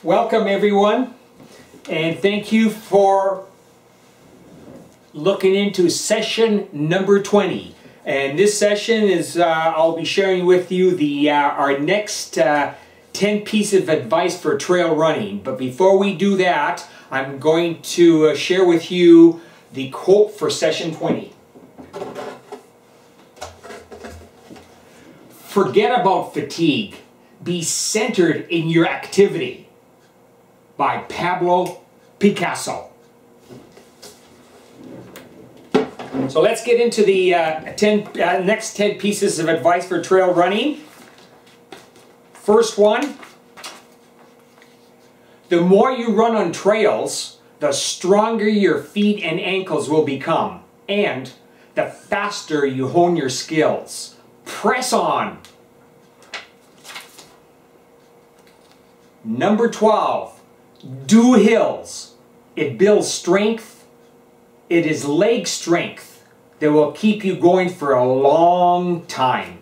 Welcome everyone, and thank you for looking into session number 20. And this session is I'll be sharing with you our next 10 pieces of advice for trail running. But before we do that, I'm going to share with you the quote for session 20. Forget about fatigue. Be centered in your activity. By Pablo Picasso. So let's get into the next 10 pieces of advice for trail running. First one, the more you run on trails, the stronger your feet and ankles will become, and the faster you hone your skills. Press on. Number 12. Do hills. It builds strength. It is leg strength that will keep you going for a long time.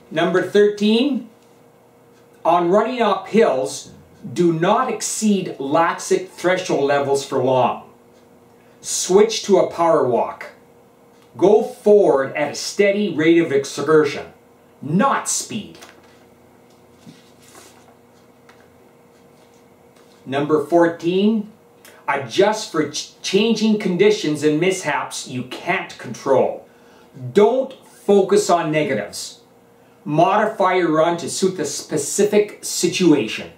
Number 13. On running up hills, do not exceed lactic threshold levels for long. Switch to a power walk. Go forward at a steady rate of exertion, not speed. Number 14, adjust for changing conditions and mishaps you can't control. Don't focus on negatives. Modify your run to suit the specific situation.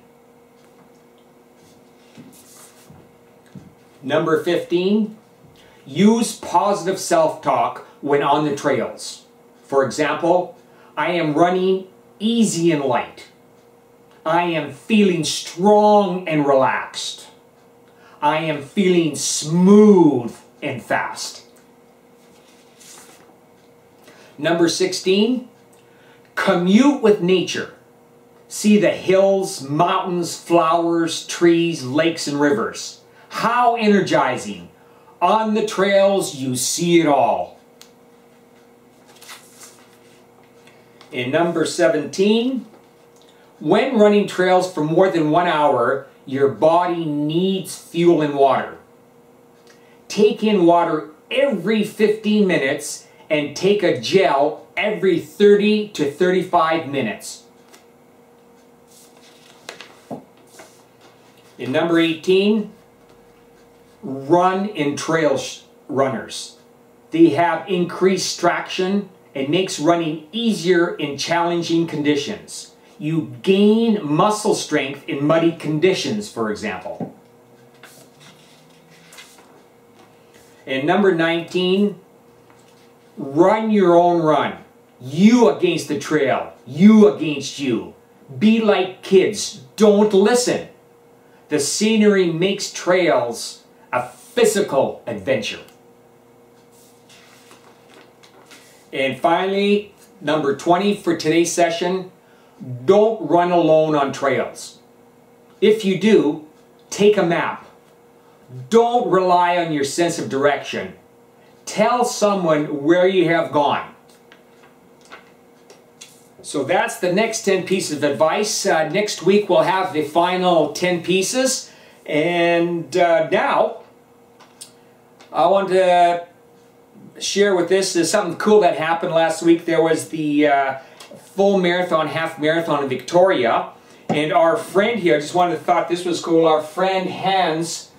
Number 15, use positive self-talk when on the trails. For example, I am running easy and light. I am feeling strong and relaxed. I am feeling smooth and fast. Number 16, commute with nature. See the hills, mountains, flowers, trees, lakes, and rivers. How energizing. On the trails, you see it all. In number 17, when running trails for more than 1 hour, your body needs fuel and water. Take in water every 15 minutes and take a gel every 30 to 35 minutes. In number 18, run in trail runners. They have increased traction and makes running easier in challenging conditions. You gain muscle strength in muddy conditions, for example. And number 19, run your own run. You against the trail, you against you. Be like kids, don't listen. The scenery makes trails a physical adventure. And finally, number 20 for today's session, don't run alone on trails. If you do, take a map. Don't rely on your sense of direction. Tell someone where you have gone. So that's the next 10 pieces of advice. Next week we'll have the final 10 pieces. And now I want to share with this something cool that happened last week. There was the full marathon, half marathon in Victoria, and our friend here, I just thought this was cool, our friend Hans,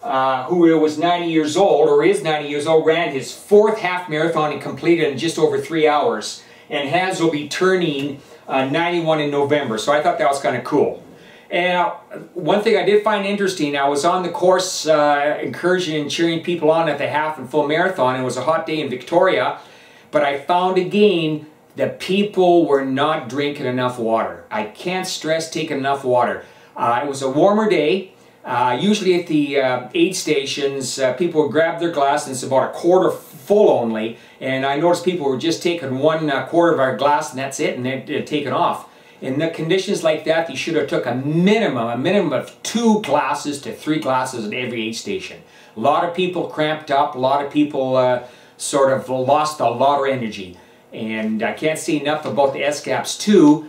who was 90 years old, or is 90 years old, ran his 4th half marathon and completed in just over 3 hours, and Hans will be turning 91 in November, so I thought that was kind of cool. And one thing I did find interesting, I was on the course encouraging and cheering people on at the half and full marathon. It was a hot day in Victoria, but I found again that people were not drinking enough water. I can't stress taking enough water. It was a warmer day. Usually at the aid stations, people would grab their glass and it's about a quarter full only. And I noticed people were just taking 1/4 of our glass and that's it, and they'd taken off. In the conditions like that, you should have took a minimum of 2 glasses to 3 glasses at every aid station. A lot of people cramped up. A lot of people sort of lost a lot of energy. And I can't say enough about the SCAPs too.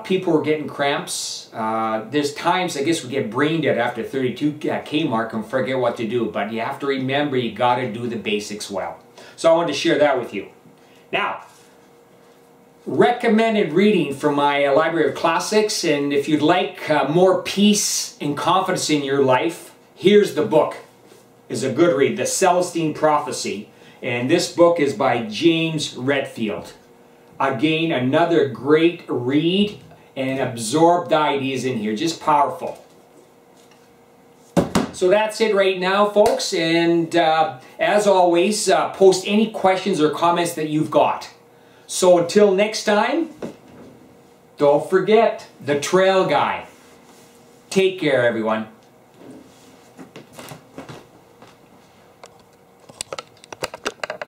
People were getting cramps. There's times, I guess, we get brain dead after 32K mark and forget what to do. But you have to remember, you got to do the basics well. So I wanted to share that with you. Now, recommended reading from my Library of Classics. And if you'd like more peace and confidence in your life, here's the book. It's a good read, The Celestine Prophecy. And this book is by James Redfield. Again, another great read and absorbed ideas in here. Just powerful. So that's it right now, folks. And as always, post any questions or comments that you've got. So until next time, don't forget the trail guy. Take care, everyone.